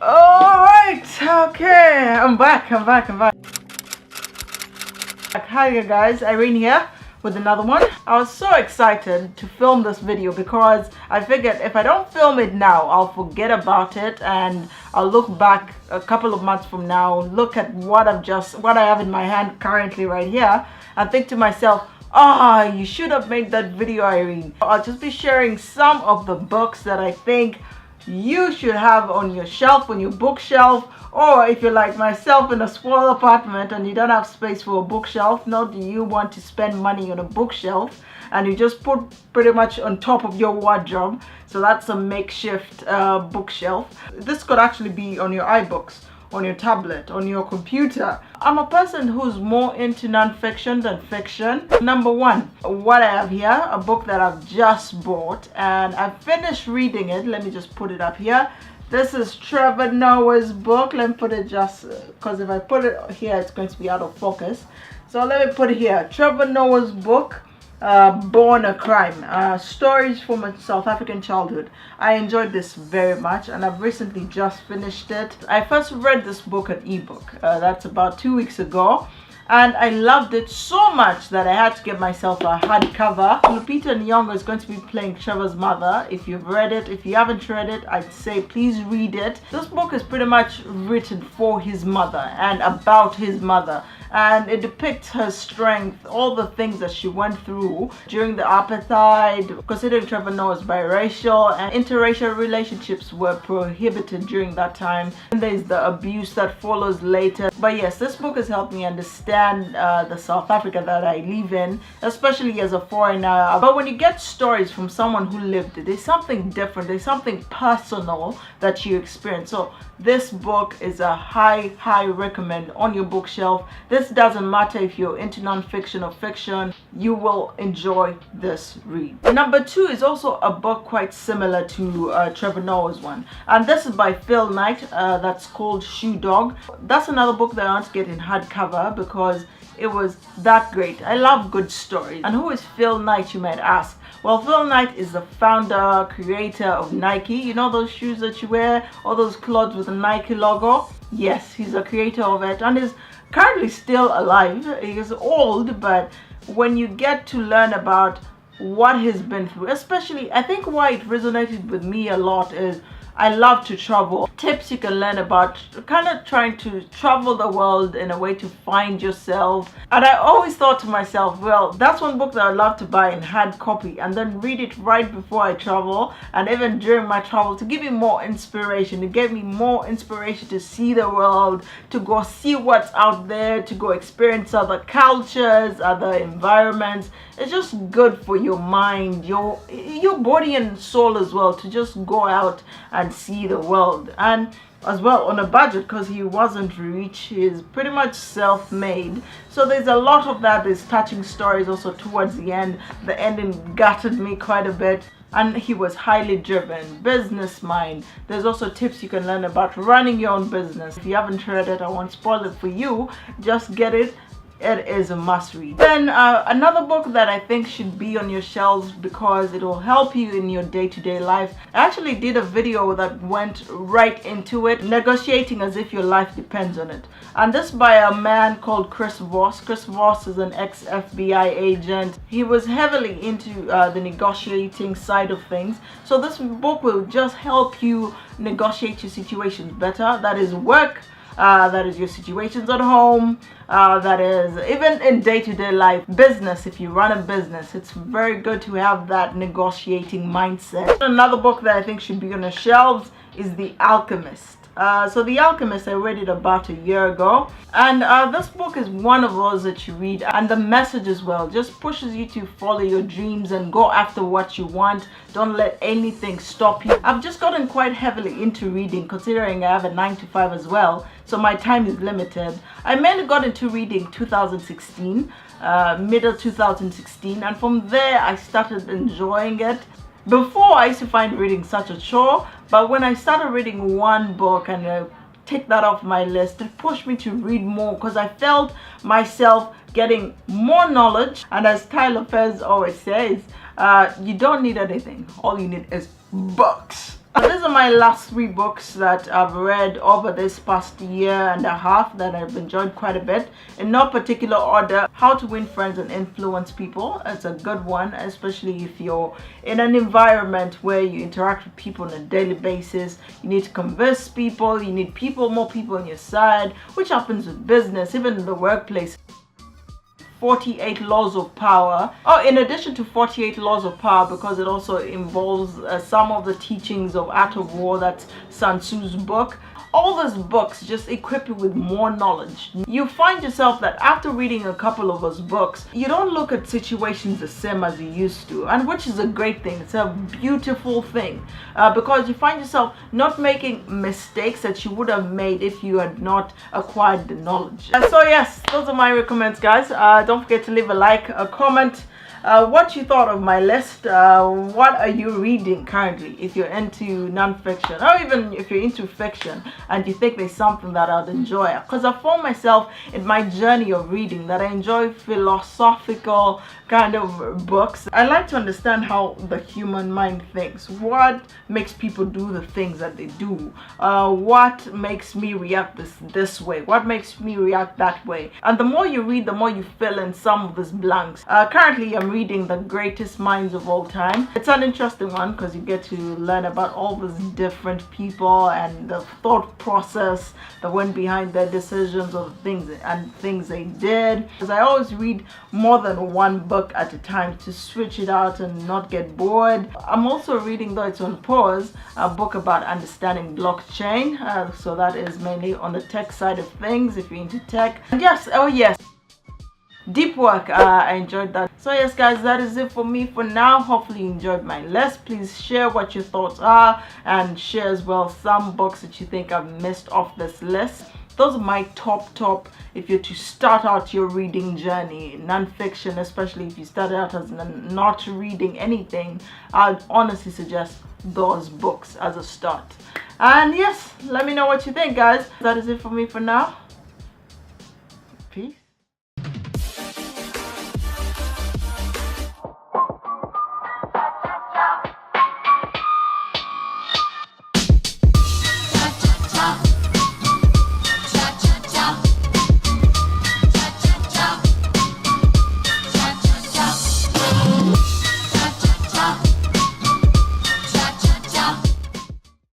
Alright, okay, I'm back. Hi guys, Irene here with another one. I was so excited to film this video because I figured if I don't film it now, I'll forget about it and I'll look back a couple of months from now, look at what I have in my hand currently right here and think to myself, you should have made that video, Irene. I'll just be sharing some of the books that I think you should have on your shelf, on your bookshelf, or if you're like myself in a small apartment and you don't have space for a bookshelf, nor do you want to spend money on a bookshelf, and you just put pretty much on top of your wardrobe, so that's a makeshift bookshelf. This could actually be on your iBooks, on your tablet, on your computer. I'm a person who's more into nonfiction than fiction. Number one, what I have here, a book that I've just bought and I've finished reading it. Let me just put it up here. This is Trevor Noah's book. Let me put it just, because if I put it here, it's going to be out of focus. So let me put it here. Trevor Noah's book, Born a Crime, stories from a South African childhood. I enjoyed this very much and I've recently just finished it. I first read this book at ebook, that's about 2 weeks ago, and I loved it so much that I had to get myself a hardcover. Lupita Nyong'o is going to be playing Trevor's mother. If you've read it, if you haven't read it, I'd say please read it. This book is pretty much written for his mother and about his mother, and it depicts her strength, all the things that she went through during the apartheid, considering Trevor Noah is biracial and interracial relationships were prohibited during that time. And there's the abuse that follows later. But yes, this book has helped me understand the South Africa that I live in, especially as a foreigner. But when you get stories from someone who lived it, there's something different, there's something personal that you experience. So this book is a high recommend on your bookshelf. This doesn't matter if you're into nonfiction or fiction, you will enjoy this read. Number two is also a book quite similar to Trevor Noah's one, and this is by Phil Knight. That's called Shoe Dog. That's another book that I want to get in hardcover because it was that great. I love good stories. And who is Phil Knight, you might ask? Well, Phil Knight is the founder, creator of Nike. You know those shoes that you wear, all those clothes with the Nike logo? Yes, he's the creator of it and is currently still alive. He is old, but when you get to learn about what he's been through, especially, I think why it resonated with me a lot is I love to travel. Tips you can learn about kind of trying to travel the world in a way to find yourself. And I always thought to myself, well, that's one book that I'd love to buy in hard copy and then read it right before I travel and even during my travel to give me more inspiration. It gave me more inspiration to see the world, to go see what's out there, to go experience other cultures, other environments. It's just good for your mind, your body and soul as well, to just go out and see the world. And as well on a budget, because he wasn't rich, he's pretty much self-made, so there's a lot of that. There's touching stories also towards the end. The ending gutted me quite a bit. And he was highly driven, business mind. There's also tips you can learn about running your own business. If you haven't read it, I won't spoil it for you, just get it. It is a must read. Then another book that I think should be on your shelves because it will help you in your day-to-day life. I actually did a video that went right into it, negotiating as if your life depends on it. And this by a man called Chris Voss. Chris Voss is an ex-FBI agent. He was heavily into the negotiating side of things. So this book will just help you negotiate your situations better. That is work, that is your situations at home, that is even in day-to-day life, business. If you run a business, it's very good to have that negotiating mindset. Another book that I think should be on the shelves is The Alchemist. So The Alchemist, I read it about a year ago, and this book is one of those that you read and the message as well just pushes you to follow your dreams and go after what you want. Don't let anything stop you. I've just gotten quite heavily into reading, considering I have a 9-to-5 as well, so my time is limited. I mainly got into reading 2016, middle 2016, and from there I started enjoying it. Before, I used to find reading such a chore, but when I started reading one book and take that off my list, it pushed me to read more because I felt myself getting more knowledge. And as Tyler Fez always says, you don't need anything, all you need is books. These are my last 3 books that I've read over this past year and a half that I've enjoyed quite a bit. In no particular order, How to Win Friends and Influence People. It's a good one, especially if you're in an environment where you interact with people on a daily basis. You need to converse people, you need more people on your side, which happens with business, even in the workplace. 48 Laws of Power. Oh, in addition to 48 Laws of Power, because it also involves some of the teachings of Art of War, that's Sun Tzu's book. All those books just equip you with more knowledge. You find yourself that after reading a couple of those books, you don't look at situations the same as you used to, and which is a great thing. It's a beautiful thing because you find yourself not making mistakes that you would have made if you had not acquired the knowledge. So yes, those are my recommends, guys. Don't forget to leave a like, a comment, what you thought of my list. What are you reading currently if you're into non-fiction, or even if you're into fiction and you think there's something that I'd enjoy? Because I found myself in my journey of reading that I enjoy philosophical kind of books. I like to understand how the human mind thinks, what makes people do the things that they do, what makes me react this way, what makes me react that way. And the more you read, the more you fill in some of these blanks. Currently I'm reading The Greatest Minds of All Time. It's an interesting one because you get to learn about all these different people and the thought process that went behind their decisions of things they did. Because I always read more than one book at a time to switch it out and not get bored. I'm also reading, though it's on pause, a book about understanding blockchain. So that is mainly on the tech side of things if you're into tech. And yes, oh yes, deep work. I enjoyed that. So yes, guys, that is it for me for now. Hopefully you enjoyed my list. Please share what your thoughts are and share as well some books that you think I've missed off this list. Those are my top if you're to start out your reading journey, non-fiction, especially if you started out as not reading anything. I'd honestly suggest those books as a start. And yes, let me know what you think, guys. That is it for me for now. Peace.